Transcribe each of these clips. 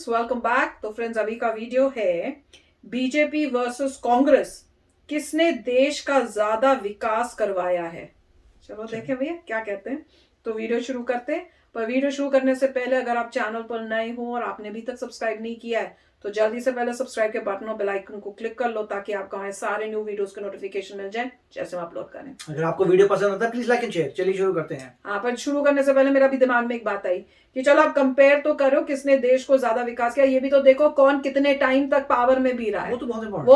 Welcome back. तो friends, अभी का वीडियो है बीजेपी वर्सेस कांग्रेस, किसने देश का ज्यादा विकास करवाया है। चलो देखें भैया क्या कहते हैं। तो वीडियो शुरू करते हैं, पर वीडियो शुरू करने से पहले अगर आप चैनल पर नए हो और आपने अभी तक सब्सक्राइब नहीं किया है तो जल्दी से पहले सब्सक्राइब के बटन और बेल आइकन को क्लिक कर लो ताकि आपको हमारे सारे न्यू वीडियोस के नोटिफिकेशन मिल जाए जैसे हम अपलोड करें। अगर आपको वीडियो पसंद आता है प्लीज लाइक एंड शेयर। चलिए शुरू करते हैं। हाँ, पर शुरू करने से पहले मेरा भी दिमाग में एक बात आई कि चलो आप कंपेयर तो करो किसने देश को ज्यादा विकास किया, ये भी तो देखो कौन कितने टाइम तक पावर में भी रहा है। वो तो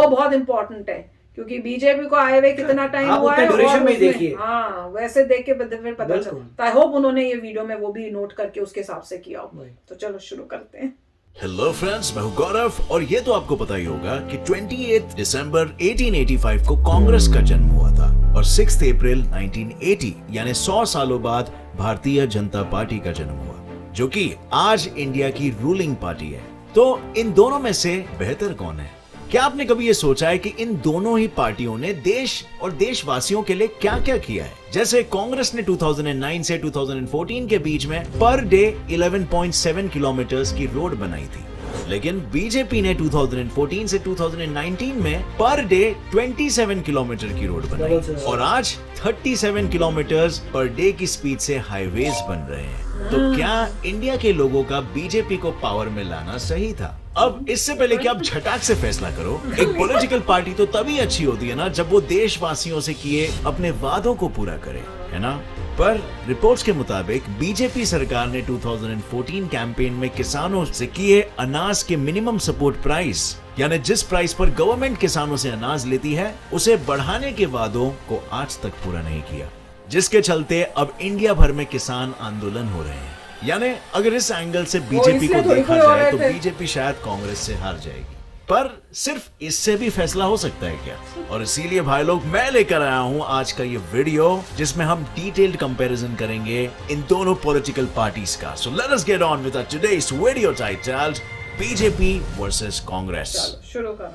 बहुत इंपॉर्टेंट है क्योंकि बीजेपी को आए हुए कितना टाइम हुआ है ड्यूरेशन में देखिए। हाँ, वैसे देख के फिर पता चलता। आई होप उन्होंने ये वीडियो में वो भी नोट करके उसके हिसाब से किया हो। तो चलो शुरू करते हैं। हेलो फ्रेंड्स, मैं हूं गौरव और ये तो आपको पता ही होगा कि 28 दिसंबर 1885 को कांग्रेस का जन्म हुआ था और 6 अप्रैल 1980 यानी 100 सालों बाद भारतीय जनता पार्टी का जन्म हुआ, जो कि आज इंडिया की रूलिंग पार्टी है। तो इन दोनों में से बेहतर कौन है? क्या आपने कभी ये सोचा है कि इन दोनों ही पार्टियों ने देश और देशवासियों के लिए क्या क्या किया है? जैसे कांग्रेस ने 2009 से 2014 के बीच में पर डे 11.7 किलोमीटर्स की रोड बनाई थी, लेकिन बीजेपी ने 2014 से 2019 में पर डे 27 किलोमीटर की रोड बनाई और आज 37 किलोमीटर पर डे की स्पीड से हाईवेज बन रहे हैं। तो क्या इंडिया के लोगों का बीजेपी को पावर में लाना सही था? अब इससे पहले कि आप झटाक से फैसला करो, एक पॉलिटिकल पार्टी तो तभी अच्छी होती है ना जब वो देशवासियों से किए अपने वादों को पूरा करे, है ना? पर रिपोर्ट्स के मुताबिक बीजेपी सरकार ने 2014 कैंपेन में किसानों से किए अनाज के मिनिमम सपोर्ट प्राइस यानी जिस प्राइस पर गवर्नमेंट किसानों से अनाज लेती है उसे बढ़ाने के वादों को आज तक पूरा नहीं किया, जिसके चलते अब इंडिया भर में किसान आंदोलन हो रहे हैं। यानी अगर इस एंगल से बीजेपी को देखा जाए तो बीजेपी शायद कांग्रेस से हार जाएगी, पर सिर्फ इससे भी फैसला हो सकता है क्या? और इसीलिए भाई लोग मैं लेकर आया हूं आज का ये वीडियो जिसमें हम डिटेल्ड कंपैरिजन करेंगे इन दोनों पॉलिटिकल पार्टीज का। So let us get on with today's video titled BJP versus Congress. शुरू करो।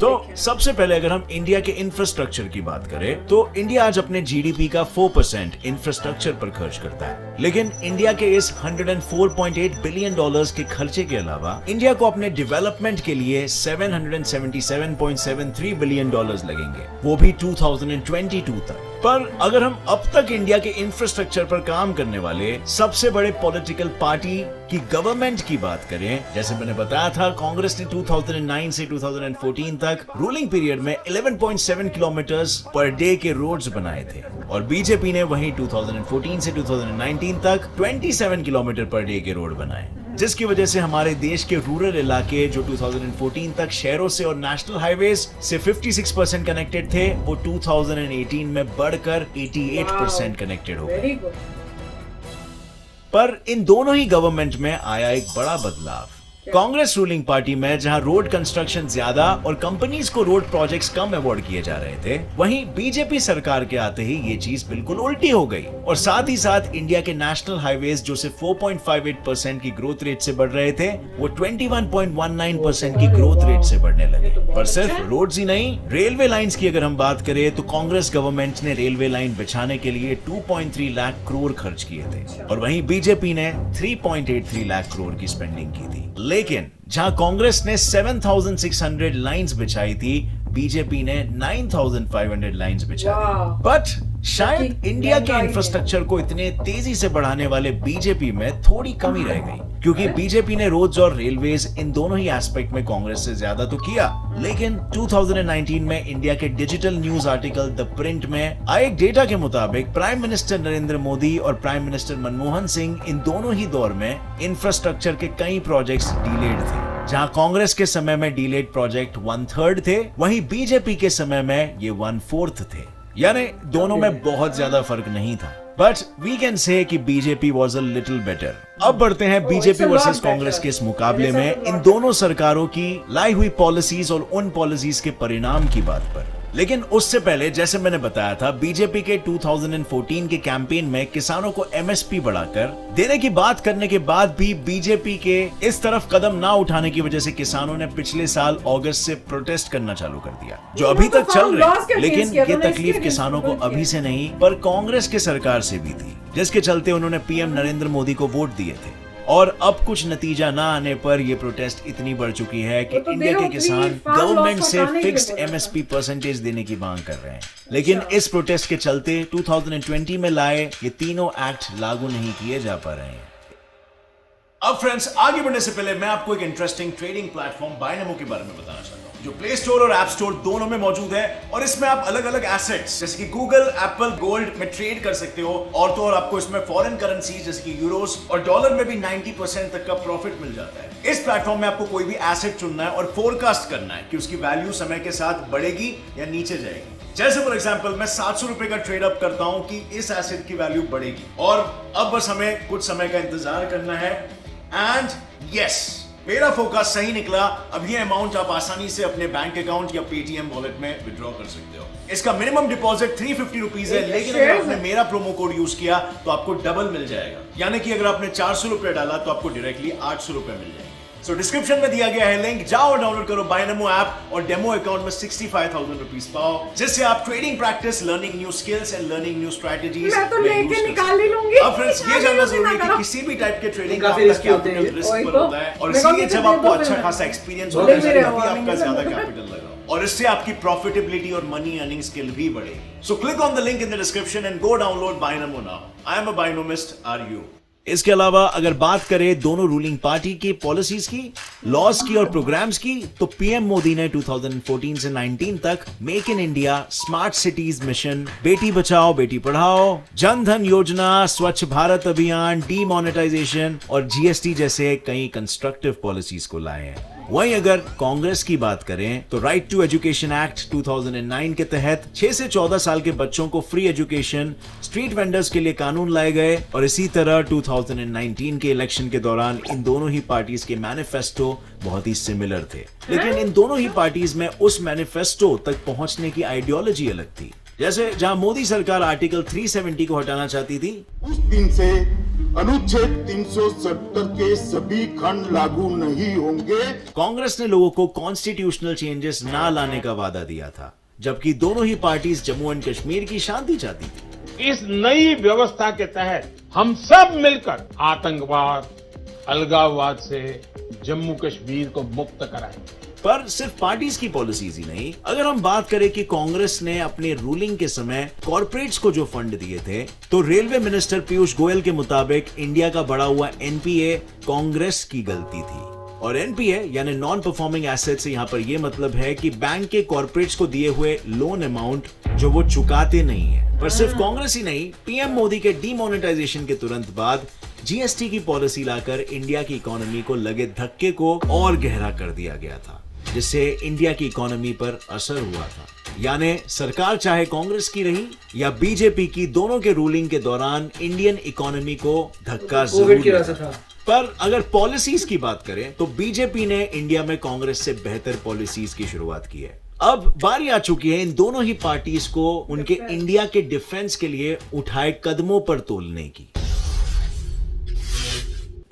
तो सबसे पहले अगर हम इंडिया के इंफ्रास्ट्रक्चर की बात करें तो इंडिया आज अपने जीडीपी का 4% इंफ्रास्ट्रक्चर पर खर्च करता है, लेकिन इंडिया के इस 104.8 बिलियन डॉलर्स के खर्चे के अलावा इंडिया को अपने डेवलपमेंट के लिए 777.73 बिलियन डॉलर्स लगेंगे, वो भी 2022 तक। पर अगर हम अब तक इंडिया के इंफ्रास्ट्रक्चर पर काम करने वाले सबसे बड़े पॉलिटिकल पार्टी की गवर्नमेंट की बात करें, जैसे मैंने बताया था कांग्रेस ने 2009 से 2014 तक रूलिंग पीरियड में 11.7 किलोमीटर्स पर डे के रोड्स बनाए थे और बीजेपी ने वहीं 2014 से 2019 तक 27 किलोमीटर पर डे के रोड बनाए, जिसकी वजह से हमारे देश के रूरल इलाके जो 2014 तक शहरों से और नेशनल हाईवेज से 56% कनेक्टेड थे वो 2018 में बढ़कर 88% कनेक्टेड हो गए। पर इन दोनों ही गवर्नमेंट में आया एक बड़ा बदलाव। कांग्रेस रूलिंग पार्टी में जहां रोड कंस्ट्रक्शन ज्यादा और कंपनीज को रोड प्रोजेक्ट्स कम अवार्ड किए जा रहे थे, वहीं बीजेपी सरकार के आते ही ये चीज बिल्कुल उल्टी हो गई और साथ ही साथ इंडिया के नेशनल हाईवेज जो सिर्फ 4.58% की ग्रोथ रेट से बढ़ रहे थे वो 21.19% की ग्रोथ रेट से बढ़ने लगे। पर सिर्फ रोड्स ही नहीं, रेलवे लाइंस की अगर हम बात करें तो कांग्रेस गवर्नमेंट ने रेलवे लाइन बिछाने के लिए 2.3 लाख करोड़ खर्च किए थे और वहीं बीजेपी ने 3.83 लाख करोड़ की स्पेंडिंग की थी। लेकिन जहां कांग्रेस ने 7,600 लाइंस बिछाई थी, बीजेपी ने 9,500 लाइंस बिछाई। बट शायद इंडिया के इंफ्रास्ट्रक्चर को इतने तेजी से बढ़ाने वाले बीजेपी में थोड़ी कमी रह गई, क्योंकि बीजेपी ने रोड्स और रेलवेज इन दोनों ही एस्पेक्ट में कांग्रेस से ज्यादा तो किया, लेकिन 2019 में इंडिया के digital news article the print में आए एक डेटा के मुताबिक प्राइम मिनिस्टर नरेंद्र मोदी और प्राइम मिनिस्टर मनमोहन सिंह इन दोनों ही दौर में इंफ्रास्ट्रक्चर के कई प्रोजेक्ट्स डिलेड थे। जहां कांग्रेस के समय में डिलेड प्रोजेक्ट 1/3 थे, वहीं बीजेपी के समय में ये 1/4 थे, यानी दोनों में बहुत ज्यादा फर्क नहीं था। बट वी कैन से कि BJP was a little better. अब बढ़ते हैं बीजेपी वर्सेस कांग्रेस के इस मुकाबले में इन दोनों सरकारों की लाई हुई पॉलिसीज और उन पॉलिसीज के परिणाम की बात पर। लेकिन उससे पहले जैसे मैंने बताया था, बीजेपी के 2014 के कैंपेन में किसानों को एमएसपी बढ़ाकर देने की बात करने के बाद भी बीजेपी के इस तरफ कदम ना उठाने की वजह से किसानों ने पिछले साल अगस्त से प्रोटेस्ट करना चालू कर दिया, जो अभी तक चल रहे हैं। लेकिन ये तकलीफ किसानों को अभी से नहीं पर कांग्रेस की सरकार से भी थी, जिसके चलते उन्होंने पीएम नरेंद्र मोदी को वोट दिए थे। और अब कुछ नतीजा ना आने पर यह प्रोटेस्ट इतनी बढ़ चुकी है कि तो इंडिया के किसान 5 गवर्नमेंट loss से हटाने के लिए फिक्स्ड बोल रहा था। एमएसपी परसेंटेज देने की मांग कर रहे हैं, लेकिन इस प्रोटेस्ट के चलते 2020 में लाए ये तीनों एक्ट लागू नहीं किए जा पा रहे हैं। अब फ्रेंड्स, आगे बढ़ने से पहले मैं आपको एक इंटरेस्टिंग ट्रेडिंग प्लेटफॉर्म बाइनमो के बारे में बताना चाहता हूं, जो प्ले स्टोर और ऐप स्टोर दोनों में मौजूद है। और इसमें आप अलग अलग एसेट्स जैसे कि गूगल, एप्पल, गोल्ड में ट्रेड कर सकते हो। और तो और आपको इसमें फॉरेन करेंसी जैसे कि यूरोस और डॉलर में भी 90% तक का प्रॉफिट मिल जाता है। इस प्लेटफॉर्म में आपको कोई भी एसेट चुनना है और फोरकास्ट करना है कि उसकी वैल्यू समय के साथ बढ़ेगी या नीचे जाएगी। जैसे फॉर एग्जांपल मैं 700 रुपए का ट्रेड अप करता हूं कि इस एसेट की वैल्यू बढ़ेगी, और अब बस हमें कुछ समय का इंतजार करना है। एंड यस, मेरा फोकस सही निकला। अब ये अमाउंट आप आसानी से अपने बैंक अकाउंट या पेटीएम वॉलेट में विड्रॉ कर सकते हो। इसका मिनिमम डिपॉजिट 350 रुपीज है, लेकिन अगर आपने मेरा प्रोमो कोड यूज किया तो आपको डबल मिल जाएगा। यानी कि अगर आपने 400 रुपए डाला तो आपको डायरेक्टली 800 रुपए मिल जाएंगे। सो डिस्क्रिप्शन में दिया गया है लिंक, जाओ और डाउनलोड करो बाइनमो ऐप और डेमो अकाउंट में 65,000 रुपीज पाओ, जिससे आप trading practice, learning new skills and learning new strategies मैं तो लेके निकाल ही लूंगी। अब फ्रेंड्स, ये जानना जरूरी है कि किसी भी टाइप के ट्रेडिंग का काफी रिस्की होते हैं। रिस्क पर तो। होता है, और मेरे को इसलिए भी जब दे आपको दो अच्छा फिर। खासा एक्सपीरियंस बोले होगा मेरे तभी warning आपका से ज्यादा बोलो। कैपिटल लगा और इससे आपकी प्रॉफिटेबिलिटी और मनी अर्निंग स्किल भी बढ़ेगी। So click on the link in the description and go download Binomo now. I am a Binomist, are you? इसके अलावा अगर बात करें दोनों रूलिंग पार्टी की पॉलिसीज की, लॉज की और प्रोग्राम्स की, तो पीएम मोदी ने 2014 से 19 तक make in India, smart cities mission, Beti Bachao Beti Padhao, Jan Dhan योजना, स्वच्छ भारत अभियान, डीमोनेटाइजेशन और जीएसटी जैसे कई कंस्ट्रक्टिव पॉलिसीज को लाए हैं। वहीं अगर कांग्रेस की बात करें तो राइट टू एजुकेशन एक्ट 2009 के तहत 6 से 14 साल के बच्चों को फ्री एजुकेशन, स्ट्रीट वेंडर्स के लिए कानून लाए गए, और इसी तरह 2019 के इलेक्शन के दौरान इन दोनों ही पार्टीज के मैनिफेस्टो बहुत ही सिमिलर थे। लेकिन इन दोनों ही पार्टीज में उस मैनिफेस्टो तक पहुंचने की आइडियोलॉजी अलग थी। जैसे जहां मोदी सरकार आर्टिकल 370 को हटाना चाहती थी, उस दिन से अनुच्छेद 370 के सभी खंड लागू नहीं होंगे। कांग्रेस ने लोगों को कॉन्स्टिट्यूशनल चेंजेस ना लाने का वादा दिया था, जबकि दोनों ही पार्टीज जम्मू एंड कश्मीर की शांति चाहती थी। इस नई व्यवस्था के तहत हम सब मिलकर आतंकवाद, अलगाववाद से जम्मू कश्मीर को मुक्त कराएंगे। पर सिर्फ पार्टीज की पॉलिसीज ही नहीं, अगर हम बात करें कि कांग्रेस ने अपने रूलिंग के समय कॉर्पोरेट्स को जो फंड दिए थे, तो रेलवे मिनिस्टर पीयूष गोयल के मुताबिक इंडिया का बढ़ा हुआ एनपीए कांग्रेस की गलती थी। और एनपीए यानी नॉन परफॉर्मिंग एसेट से यहाँ पर यह मतलब है कि बैंक के कॉर्पोरेट्स को दिए हुए लोन अमाउंट जो वो चुकाते नहीं है। पर सिर्फ कांग्रेस ही नहीं, पीएम मोदी के डीमोनेटाइजेशन के तुरंत बाद जीएसटी की पॉलिसी लाकर इंडिया की इकोनॉमी को लगे धक्के को और गहरा कर दिया गया था, जिससे इंडिया की इकोनॉमी पर असर हुआ था। यानी सरकार चाहे कांग्रेस की रही या बीजेपी की, दोनों के रूलिंग के दौरान इंडियन इकोनॉमी को धक्का जरूर कोविड की वजह लगा। से था। पर अगर पॉलिसीज की बात करें तो बीजेपी ने इंडिया में कांग्रेस से बेहतर पॉलिसीज की शुरुआत की है। अब बारी आ चुकी है इन दोनों ही पार्टीज को उनके इंडिया के डिफेंस के लिए उठाए कदमों पर तोलने की।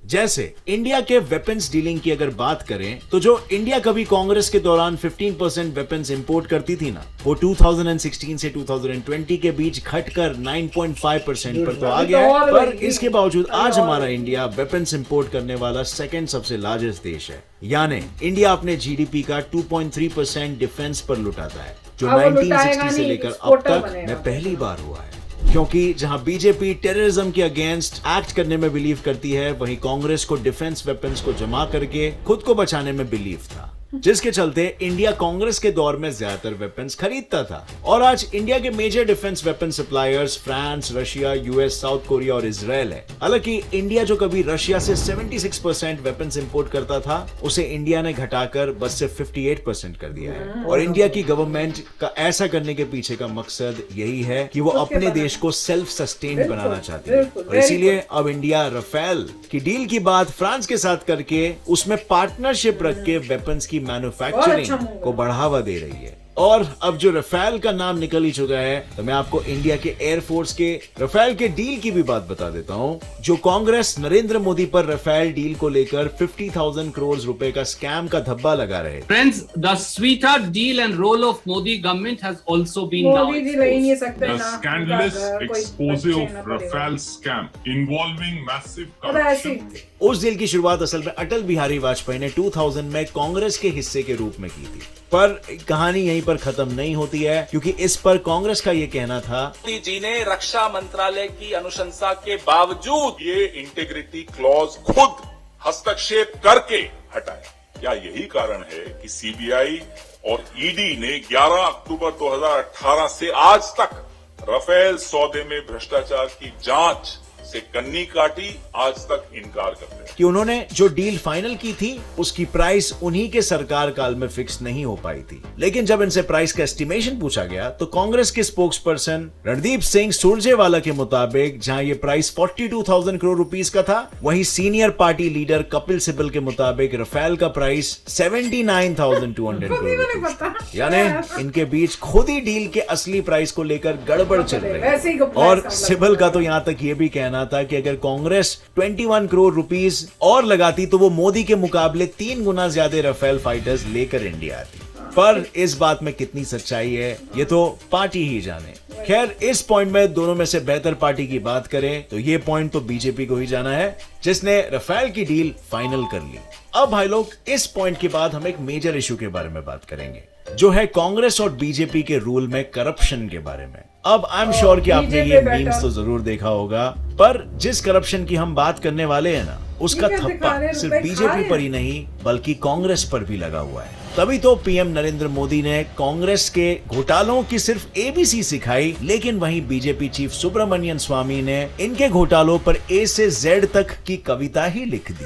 जैसे इंडिया के वेपन्स डीलिंग की अगर बात करें तो जो इंडिया कभी कांग्रेस के दौरान 15% वेपन्स इंपोर्ट करती थी ना, वो 2016 से 2020 के घट घटकर 9.5% पर तो आ गया है। पर इसके बावजूद आज हमारा इंडिया वेपन्स इंपोर्ट करने वाला सेकंड सबसे लार्जेस्ट देश है। यानी इंडिया अपने जीडीपी का 2.3% डिफेंस पर लुटाता है, जो 1960 से लेकर अब तक में पहली बार हुआ है। क्योंकि जहां बीजेपी टेररिज्म के अगेंस्ट एक्ट करने में बिलीव करती है, वहीं कांग्रेस को डिफेंस वेपन्स को जमा करके खुद को बचाने में बिलीव था, जिसके चलते इंडिया कांग्रेस के दौर में ज्यादातर वेपन्स खरीदता था। और आज इंडिया के major defence weapon suppliers France, Russia, US, South Korea और इजराइल है। हालांकि इंडिया जो कभी रशिया से 76% वेपन्स इंपोर्ट करता था, उसे इंडिया ने घटाकर बस सिर्फ 58% कर दिया है। और इंडिया की गवर्नमेंट का ऐसा करने के पीछे का मकसद यही है कि वो अपने देश को सेल्फ सस्टेन्ड बनाना चाहती है। और इसीलिए अब इंडिया राफेल की डील की बात फ्रांस के साथ करके उसमें पार्टनरशिप रख के वेपन्स की मैन्युफैक्चरिंग को बढ़ावा दे रही है। और अब जो रफेल का नाम निकल ही चुका है, तो मैं आपको इंडिया के एयरफोर्स के रफेल के डील की भी बात बता देता हूं, जो कांग्रेस नरेंद्र मोदी पर रफेल डील को लेकर 50,000 करोड़ रुपए का स्कैम का धब्बा लगा रहे। Friends, the sweetheart deal and role of Modi government has also been now Modi ji रह ही नहीं सकते The ना, scandalous उनका कोई expose बच्चे of ना पड़े। Rafale scam involving massive पता है ऐसी corruption. उस डील की शुरुआत असल में अटल बिहारी वाजपेयी ने 2000 में कांग्रेस के हिस्से के रूप में की थी। पर कहानी यहीं पर खत्म नहीं होती है, क्योंकि इस पर कांग्रेस का ये कहना था, मोदी जी ने रक्षा मंत्रालय की अनुशंसा के बावजूद ये इंटीग्रिटी क्लॉज खुद हस्तक्षेप करके हटाया। क्या यही कारण है कि सीबीआई और ईडी ने 11 अक्टूबर 2018 से आज तक रफेल सौदे में भ्रष्टाचार की जांच से कन्नी काटी, आज तक इनकार करते हैं कि उन्होंने जो डील फाइनल की थी उसकी प्राइस उन्हीं के सरकार काल में फिक्स नहीं हो पाई थी। लेकिन जब इनसे प्राइस का एस्टिमेशन पूछा गया तो कांग्रेस के स्पोक्स पर्सन रणदीप सिंह सुरजेवाला के मुताबिक जहां ये प्राइस 42,000 करोड़ रुपीस का था, वहीं senior party leader Kapil Sibal के मुताबिक रफेल का प्राइस 79,200 करोड़ रुपीस। यानी इनके बीच खुद ही डील के असली प्राइस को लेकर गड़बड़ चल वैसे रही ही है। गप्पा और इसका मतलब सिब्बल का तो यहाँ तक ये भी कहना था कि अगर कांग्रेस 21 करोड़ रुपीस और लगाती तो वो मोदी के मुकाबले 3 गुना ज्यादा रफेल फाइटर्स लेकर इंडिया आती। पर इस बात में कितनी सच्चाई है ये तो पार्टी ही जाने। खैर, इस पॉइंट में दोनों में से बेहतर पार्टी की बात करें तो ये पॉइंट तो बीजेपी को ही जाना है, जिसने रफेल की डील फाइनल कर ली। अब भाई लोग, इस पॉइंट के बाद हम एक मेजर इशू के बारे में बात करेंगे, जो है कांग्रेस और बीजेपी के रूल में करप्शन के बारे में। अब आई एम श्योर कि आपने ये मीम्स तो जरूर देखा होगा, पर जिस करप्शन की हम बात करने वाले हैं ना, उसका थप्पा सिर्फ बीजेपी पर ही नहीं बल्कि कांग्रेस पर भी लगा हुआ है। तभी तो पीएम नरेंद्र मोदी ने कांग्रेस के घोटालों की सिर्फ एबीसी सिखाई, लेकिन वहीं बीजेपी चीफ सुब्रमण्यम स्वामी ने इनके घोटालों पर ए से जेड तक की कविता ही लिख दी,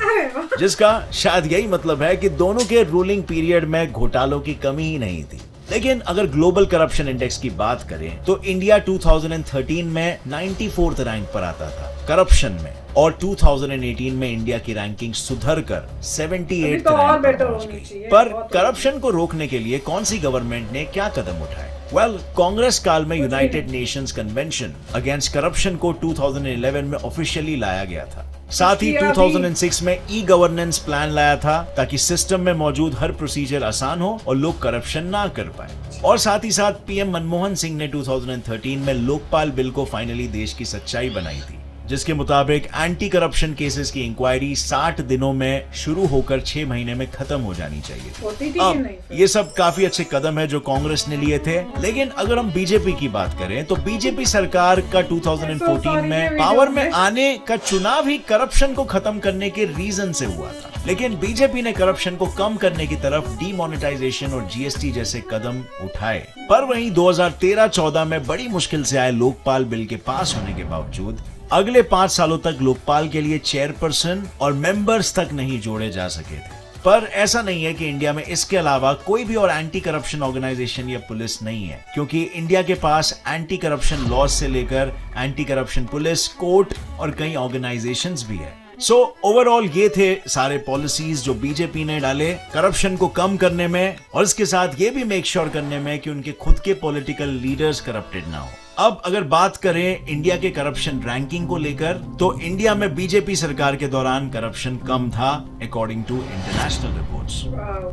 जिसका शायद यही मतलब है कि दोनों के रूलिंग पीरियड में घोटालों की कमी ही नहीं थी। लेकिन अगर ग्लोबल करप्शन इंडेक्स की बात करें तो इंडिया 2013 में 94th रैंक पर आता था करप्शन में, और 2018 में इंडिया की रैंकिंग सुधर कर 78 तो और रैंक पर बेटर पहुंच होनी गई। चाहिए। पर बहुत करप्शन को रोकने के लिए कौन सी गवर्नमेंट ने क्या कदम उठाए? वेल, कांग्रेस काल में United Nations convention against corruption को 2011 में ऑफिशियली लाया गया था। साथ ही 2006 में ई गवर्नेंस प्लान लाया था ताकि सिस्टम में मौजूद हर प्रोसीजर आसान हो और लोग करप्शन ना कर पाए। और साथ ही साथ पीएम मनमोहन सिंह ने 2013 में लोकपाल बिल को फाइनली देश की सच्चाई बनाई थी, जिसके मुताबिक एंटी करप्शन केसेस की इंक्वायरी 60 दिनों में शुरू होकर 6 महीने में खत्म हो जानी चाहिए। होती थी कि अब नहीं फिर? ये सब काफी अच्छे कदम है जो कांग्रेस ने लिए थे, लेकिन अगर हम बीजेपी की बात करें तो बीजेपी सरकार का 2014 में पावर में आने का चुनाव ही करप्शन को खत्म करने के रीजन से हुआ था। लेकिन बीजेपी ने करप्शन को कम करने की तरफ डीमोनेटाइजेशन और जीएसटी जैसे कदम उठाए। पर वहीं 2013-14 में बड़ी मुश्किल से आए लोकपाल बिल के पास होने के बावजूद अगले 5 सालों तक लोकपाल के लिए चेयरपर्सन और मेंबर्स तक नहीं जोड़े जा सके थे। पर ऐसा नहीं है कि इंडिया में इसके अलावा कोई भी और एंटी करप्शन ऑर्गेनाइजेशन या पुलिस नहीं है, क्योंकि इंडिया के पास एंटी करप्शन लॉज से लेकर एंटी करप्शन पुलिस, कोर्ट और कई ऑर्गेनाइजेशंस भी है। सो ओवरऑल ये थे सारे पॉलिसीज जो बीजेपी ने डाले करप्शन को कम करने में, और इसके साथ ये भी मेक श्योर करने में कि उनके खुद के पॉलिटिकल लीडर्स करप्टेड ना हो। अब अगर बात करें इंडिया के करप्शन रैंकिंग को लेकर, तो इंडिया में बीजेपी सरकार के दौरान करप्शन कम था according to international reports.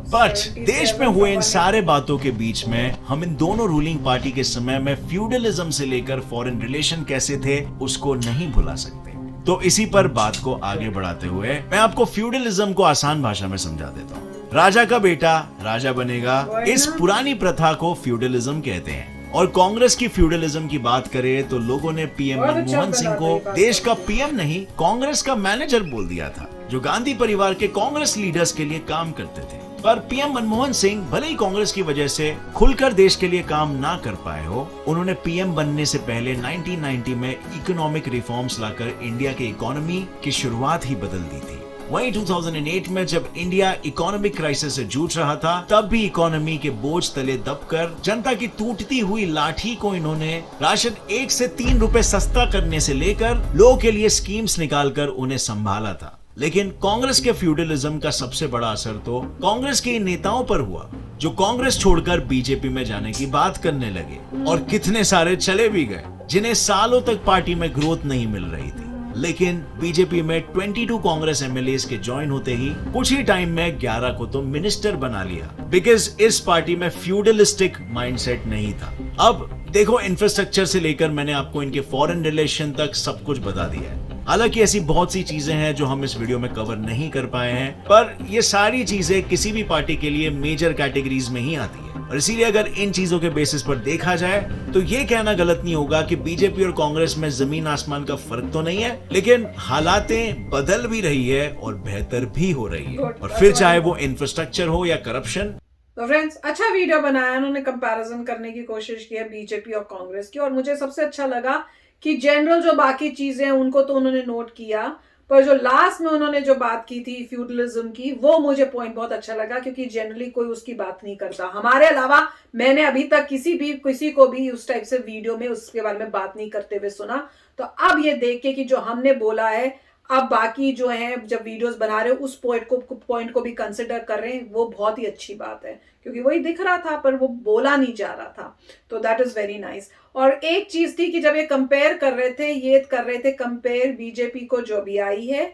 But देश में हुए इन सारे बातों के बीच में हम इन दोनों रूलिंग पार्टी के समय में फ्यूडलिज्म से लेकर फॉरेन रिलेशन कैसे थे उसको नहीं भुला सकते। तो इसी पर बात को आगे बढ़ाते हुए मैं आपको फ्यूडलिज्म को आसान भाषा में समझा देता हूँ। राजा का बेटा राजा बनेगा, इस पुरानी प्रथा को फ्यूडलिज्म कहते हैं। और कांग्रेस की फ्यूडलिज्म की बात करें तो लोगों ने पीएम मनमोहन सिंह को देश का पीएम नहीं कांग्रेस का मैनेजर बोल दिया था, जो गांधी परिवार के कांग्रेस लीडर्स के लिए काम करते थे। पर पीएम मनमोहन सिंह भले ही कांग्रेस की वजह से खुलकर देश के लिए काम ना कर पाए हो, उन्होंने पीएम बनने से पहले 1990 में इकोनॉमिक रिफॉर्म्स लाकर इंडिया के इकोनॉमी की शुरुआत ही बदल दी थी। वहीं 2008 में जब इंडिया इकोनॉमिक क्राइसिस से जूझ रहा था, तब भी इकोनॉमी के बोझ तले दबकर जनता की टूटती हुई लाठी को इन्होंने राशन 1 से 3 रुपए सस्ता करने से लेकर लोगों के लिए स्कीम्स निकालकर उन्हें संभाला था। लेकिन कांग्रेस के फ्यूडलिज्म का सबसे बड़ा असर तो कांग्रेस के इन नेताओं पर हुआ जो कांग्रेस छोड़कर बीजेपी में जाने की बात करने लगे, और कितने सारे चले भी गए जिन्हें सालों तक पार्टी में ग्रोथ नहीं मिल रही थी। लेकिन बीजेपी में 22 कांग्रेस एमएलएस के ज्वाइन होते ही कुछ ही टाइम में 11 को तो मिनिस्टर बना लिया, बिकॉज इस पार्टी में फ्यूडलिस्टिक माइंडसेट नहीं था। अब देखो, इंफ्रास्ट्रक्चर से लेकर मैंने आपको इनके फॉरेन रिलेशन तक सब कुछ बता दिया है। हालांकि ऐसी बहुत सी चीजें हैं जो हम इस वीडियो में कवर नहीं कर पाए हैं, पर ये सारी चीजें किसी भी पार्टी के लिए मेजर कैटेगरीज में ही आती है, और इसीलिए अगर इन चीजों के बेसिस पर देखा जाए तो ये कहना गलत नहीं होगा कि बीजेपी और कांग्रेस में जमीन आसमान का फर्क तो नहीं है, लेकिन हालातें बदल भी रही है और बेहतर भी हो रही है, और फिर चाहे वो इंफ्रास्ट्रक्चर हो या करप्शन। तो फ्रेंड्स, अच्छा वीडियो बनाया, उन्होंने कंपैरिजन करने की कोशिश की है बीजेपी और कांग्रेस की, और मुझे सबसे अच्छा लगा कि जनरल जो बाकी चीजें हैं उनको तो उन्होंने नोट किया, पर जो लास्ट में उन्होंने जो बात की थी फ्यूडलिज्म की, वो मुझे पॉइंट बहुत अच्छा लगा, क्योंकि जनरली कोई उसकी बात नहीं करता। हमारे अलावा मैंने अभी तक किसी को भी उस टाइप से वीडियो में उसके बारे में बात नहीं करते हुए सुना। तो अब ये देख के कि जो हमने बोला है, अब बाकी जो है जब वीडियोस बना रहे हो उस पॉइंट को भी कंसिडर कर रहे हैं, वो बहुत ही अच्छी बात है, क्योंकि वही दिख रहा था पर वो बोला नहीं जा रहा था। तो दैट इज वेरी नाइस। और एक चीज थी कि जब ये कंपेयर कर रहे थे कंपेयर बीजेपी को जो भी आई है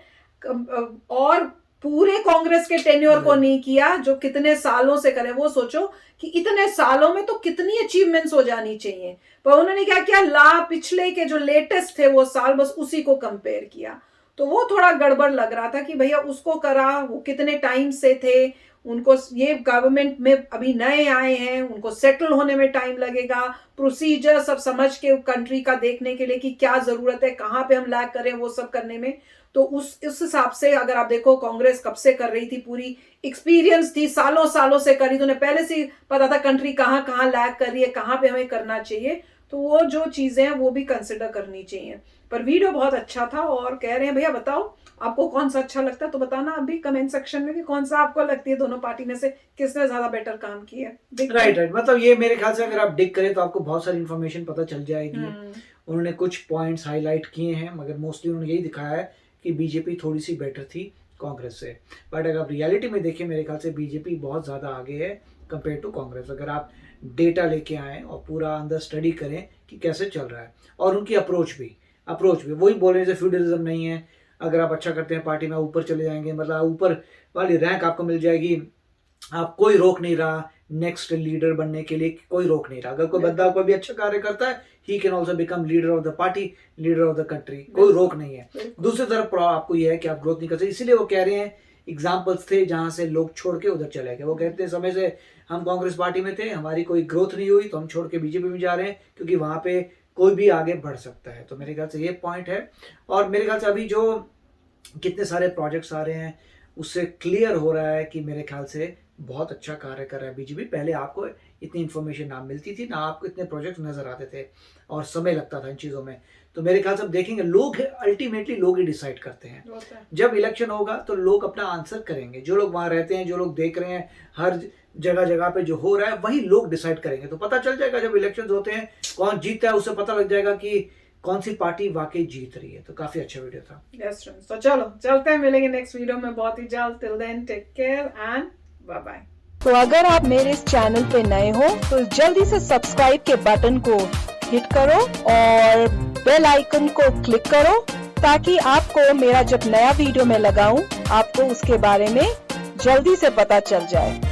और पूरे कांग्रेस के टेन्योर को नहीं किया जो कितने सालों से करे। वो सोचो कि इतने सालों में तो कितनी अचीवमेंट्स हो जानी चाहिए, पर उन्होंने क्या किया, पिछले के जो लेटेस्ट थे वो साल बस उसी को कंपेयर किया। तो वो थोड़ा गड़बड़ लग रहा था कि भैया उसको करा, वो कितने टाइम से थे, उनको ये गवर्नमेंट में अभी नए आए हैं, उनको सेटल होने में टाइम लगेगा, प्रोसीजर सब समझ के कंट्री का देखने के लिए कि क्या जरूरत है, कहाँ पे हम लैग करें, वो सब करने में। तो उस हिसाब से अगर आप देखो कांग्रेस कब से कर रही थी, पूरी एक्सपीरियंस थी, सालों से करी, तो उन्हें पहले से पता था कंट्री कहाँ लैग कर रही है, कहाँ पे हमें करना चाहिए। तो वो जो चीजें हैं वो भी कंसिडर करनी चाहिए। पर वीडियो बहुत अच्छा था, और कह रहे हैं भैया बताओ आपको कौन सा अच्छा लगता है, तो बताना अभी कमेंट सेक्शन में कि कौन सा आपको लगती है दोनों पार्टी में से किसने ज्यादा बेटर काम किया है। राइट, मतलब ये मेरे ख्याल से अगर आप डिग करें तो आपको बहुत सारी इन्फॉर्मेशन पता चल जाएगी। उन्होंने कुछ पॉइंट्स हाईलाइट किए हैं, मगर मोस्टली उन्होंने यही दिखाया है कि बीजेपी थोड़ी सी बेटर थी कांग्रेस से। बट अगर आप रियलिटी में देखें, मेरे ख्याल से बीजेपी बहुत ज़्यादा आगे है कंपेयर टू कांग्रेस। अगर आप डेटा लेके आएँ और पूरा अंदर स्टडी करें कि कैसे चल रहा है, और उनकी अप्रोच भी वही बोल रहे हैं, फ्यूडलिज्म नहीं है। अगर आप अच्छा करते हैं पार्टी में ऊपर चले जाएंगे, मतलब ऊपर वाली रैंक आपको मिल जाएगी, आप कोई रोक नहीं रहा नेक्स्ट लीडर बनने के लिए, कोई रोक नहीं रहा। अगर कोई बंदा कोई भी अच्छा कार्य करता है, he can also become leader of the party, leader of the country, कोई रोक नहीं है। दूसरी तरफ आपको यह है कि आप ग्रोथ नहीं कर सकते, इसीलिए वो कह रहे हैं एग्जाम्पल्स थे जहां से लोग छोड़ के उधर चले गए। वो कहते हैं समय से हम कांग्रेस पार्टी में थे, हमारी कोई ग्रोथ नहीं हुई, तो हम छोड़ के बीजेपी में जा रहे हैं, क्योंकि वहां पे कोई भी आगे बढ़ सकता है। तो मेरे ख्याल से ये पॉइंट है। और मेरे ख्याल से अभी जो कितने सारे प्रोजेक्ट्स आ रहे हैं उससे क्लियर हो रहा है कि मेरे ख्याल से बहुत अच्छा कार्य कर रहा है बीजेपी। पहले आपको इतनी इन्फॉर्मेशन ना मिलती थी, ना आपको इतने प्रोजेक्ट नजर आते थे, और समय लगता था इन चीज़ों में। तो मेरे ख्याल से अब देखेंगे, लोग अल्टीमेटली लोग ही डिसाइड करते हैं। जब इलेक्शन होगा तो लोग अपना आंसर करेंगे, जो लोग वहाँ रहते हैं, जो लोग देख रहे हैं, हर जगह पे जो हो रहा है वही लोग डिसाइड करेंगे। तो पता चल जाएगा जब इलेक्शन होते हैं कौन जीतता है, उससे पता लग जाएगा कि कौन सी पार्टी वाकई जीत रही है। तो काफी अच्छा वीडियो था। यस फ्रेंड्स, तो चलो चलते हैं, मिलेंगे नेक्स्ट वीडियो में बहुत ही जल्द। Till then take care and bye bye. तो अगर आप मेरे इस चैनल पे नए हो तो जल्दी से सब्सक्राइब के बटन को हिट करो और बेल आइकन को क्लिक करो, ताकि आपको मेरा जब नया वीडियो मैं लगाऊं आपको उसके बारे में जल्दी से पता चल जाए।